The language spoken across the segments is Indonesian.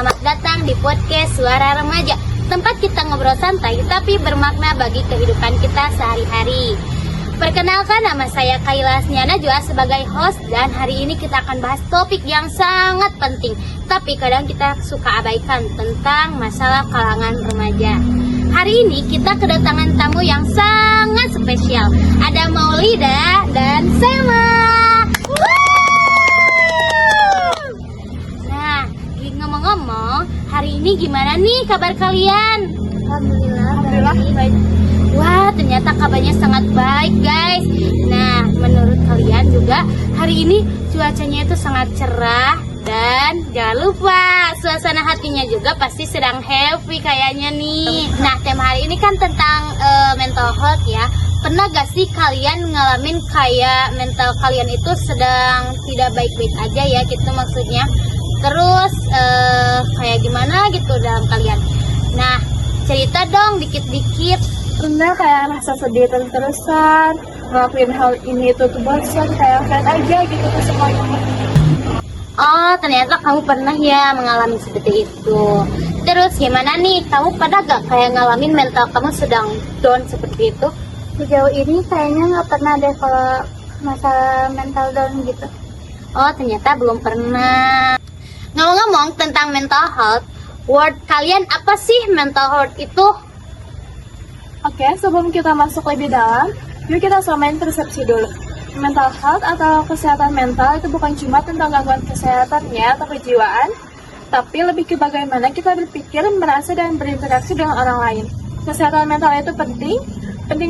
selamat datang di podcast Suara Remaja, tempat kita ngobrol santai tapi bermakna bagi kehidupan kita sehari-hari. Perkenalkan, nama saya Kaila Najwa sebagai host, dan hari ini kita akan bahas topik yang sangat penting, tapi kadang kita suka abaikan, tentang masalah kalangan remaja. Hari ini kita kedatangan tamu yang sangat spesial. Ada Maulida dan Selma. Nah, ngomong-ngomong, hari ini gimana nih kabar kalian? Alhamdulillah baik. Wah, ternyata kabarnya sangat baik, guys. Nah, menurut kalian juga hari ini cuacanya itu sangat cerah, dan jangan lupa suasana hatinya juga pasti sedang happy kayaknya nih. Nah, tema hari ini kan tentang mental health ya. Pernah gak sih kalian ngalamin kayak mental kalian itu sedang tidak baik-baik aja ya gitu maksudnya? Terus kayak gimana gitu dalam kalian? Nah, cerita dong dikit-dikit. Pernah kayak rasa sedih terus-terusan, ngelakuin hal ini itu tuh bosan, kayak flat aja gitu ke semuanya. Oh, ternyata kamu pernah ya mengalami seperti itu. Terus gimana nih, kamu pernah gak kayak ngalamin mental kamu sedang down seperti itu? Sejauh ini kayaknya nggak pernah deh kalau masalah mental down gitu. Oh, ternyata belum pernah. Ngomong-ngomong tentang mental health, word kalian apa sih mental health itu? Oke, sebelum kita masuk lebih dalam, yuk kita samain persepsi dulu. Mental health atau kesehatan mental itu bukan cuma tentang gangguan kesehatannya atau kejiwaan, tapi lebih ke bagaimana kita berpikir, merasa, dan berinteraksi dengan orang lain. Kesehatan mental itu penting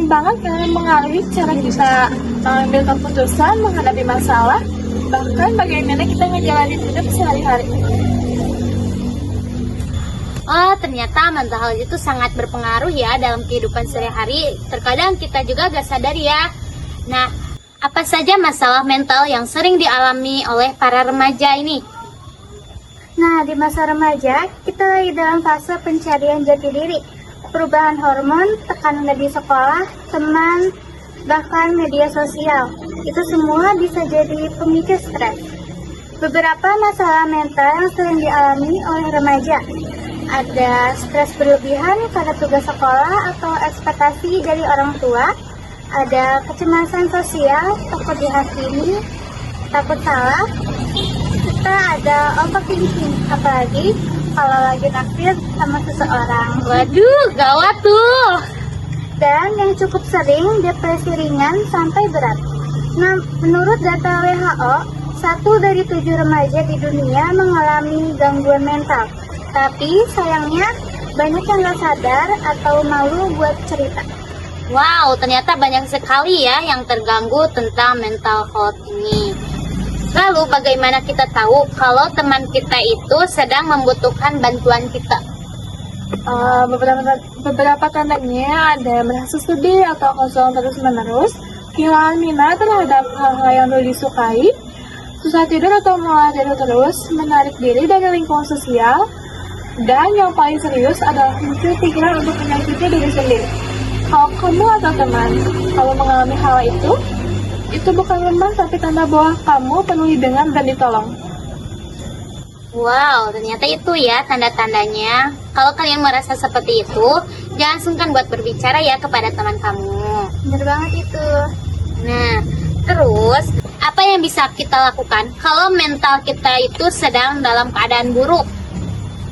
banget karena mengaruhi cara kita mengambil keputusan, menghadapi masalah, bahkan bagaimana kita ngejalanin hidup sehari-hari. Oh, ternyata mental health itu sangat berpengaruh ya dalam kehidupan sehari-hari. Terkadang kita juga gak sadar ya. Nah, apa saja masalah mental yang sering dialami oleh para remaja ini? Nah, di masa remaja, kita lagi dalam fase pencarian jati diri. Perubahan hormon, tekanan di sekolah, teman, bahkan media sosial. Itu semua bisa jadi pemicu stres. Beberapa masalah mental yang sering dialami oleh remaja. Ada stres berlebihan karena tugas sekolah atau ekspektasi dari orang tua. Ada kecemasan sosial, takut dihakimi, takut salah. Kita ada overthinking, apalagi kalau lagi naksir sama seseorang. Waduh, gawat tuh. Dan yang cukup sering, depresi ringan sampai berat. Nah, menurut data WHO, 1 dari 7 remaja di dunia mengalami gangguan mental. Tapi sayangnya banyak yang gak sadar atau malu buat cerita. Wow, ternyata banyak sekali ya yang terganggu tentang mental health ini. Lalu bagaimana kita tahu kalau teman kita itu sedang membutuhkan bantuan kita? Beberapa tandanya ada merasa sedih atau kosong terus-menerus, kehilangan minat terhadap hal-hal yang dulu disukai, susah tidur atau malah tidur terus, menarik diri dari lingkungan sosial, dan yang paling serius adalah muncul pikiran untuk menyakiti diri sendiri. Kalau kamu atau teman kalau mengalami hal itu bukan lemah tapi tanda bahwa kamu perlu didengar dan ditolong. Wow, ternyata itu ya tanda-tandanya. Kalau kalian merasa seperti itu, jangan sungkan buat berbicara ya kepada teman kamu. Bener banget itu. Nah, terus apa yang bisa kita lakukan kalau mental kita itu sedang dalam keadaan buruk?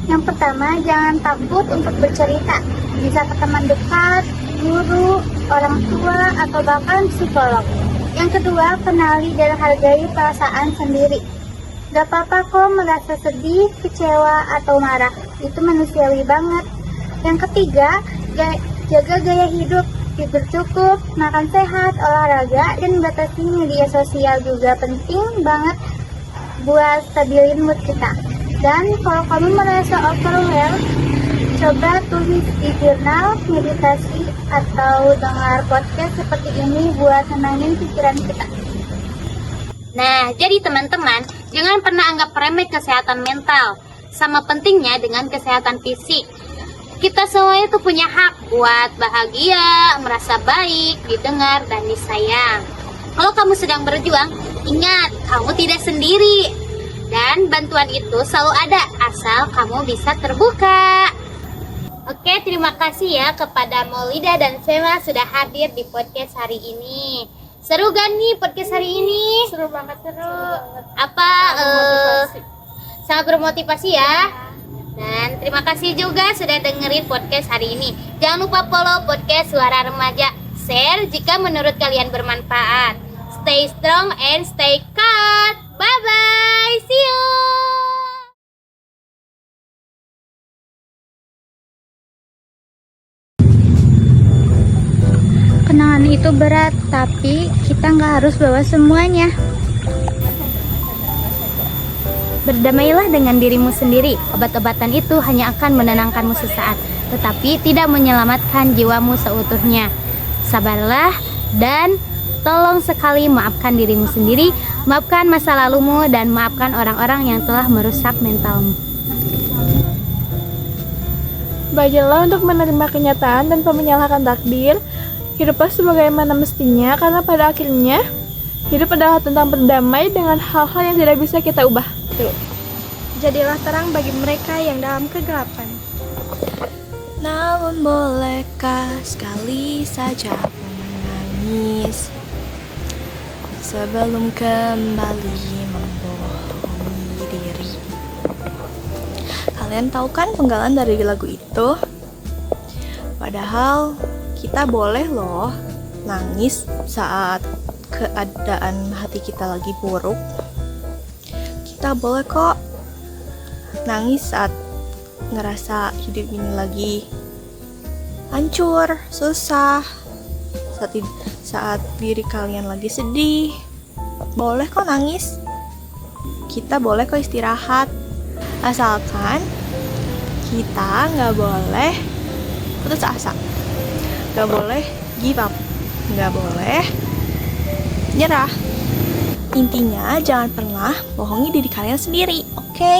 Yang pertama, jangan takut untuk bercerita. Bisa ke teman dekat, guru, orang tua, atau bahkan psikolog. Yang kedua, kenali dan hargai perasaan sendiri. Gak apa-apa kok merasa sedih, kecewa, atau marah. Itu manusiawi banget. Yang ketiga, jaga gaya hidup. Tidur cukup, makan sehat, olahraga, dan batasi media sosial juga penting banget buat stabilin mood kita. Dan kalau kamu merasa overwhelmed, coba tulis di jurnal, meditasi, atau dengar podcast seperti ini buat tenangin pikiran kita. Nah, jadi teman-teman, jangan pernah anggap remeh kesehatan mental. Sama pentingnya dengan kesehatan fisik. Kita semua itu punya hak buat bahagia, merasa baik, didengar, dan disayang. Kalau kamu sedang berjuang, ingat, kamu tidak sendiri. Dan bantuan itu selalu ada asal kamu bisa terbuka. Oke, terima kasih ya kepada Maulida dan Fema sudah hadir di podcast hari ini. Seru gak nih podcast hari ini? Seru banget, seru. Apa sangat bermotivasi ya? Dan terima kasih juga sudah dengerin podcast hari ini. Jangan lupa follow podcast Suara Remaja. Share jika menurut kalian bermanfaat. Stay strong and stay cut. Bye bye. See you. Kenangan itu berat, tapi kita nggak harus bawa semuanya. Berdamailah dengan dirimu sendiri. Obat-obatan itu hanya akan menenangkanmu sesaat, tetapi tidak menyelamatkan jiwamu seutuhnya. Sabarlah dan tolong sekali maafkan dirimu sendiri, maafkan masa lalumu, dan maafkan orang-orang yang telah merusak mentalmu. Belajarlah untuk menerima kenyataan tanpa menyalahkan takdir. Hiduplah sebagaimana mestinya, karena pada akhirnya hidup adalah tentang berdamai dengan hal-hal yang tidak bisa kita ubah. Jadilah terang bagi mereka yang dalam kegelapan. Namun bolehkah sekali saja menangis sebelum kembali membohongi diri? Kalian tahu kan penggalan dari lagu itu? Padahal kita boleh loh nangis saat keadaan hati kita lagi buruk. Kita boleh kok nangis saat ngerasa hidup ini lagi hancur, susah, saat diri kalian lagi sedih. Boleh kok nangis. Kita boleh kok istirahat, asalkan kita nggak boleh putus asa, nggak boleh give up, nggak boleh nyerah. Intinya jangan pernah bohongi diri kalian sendiri, oke?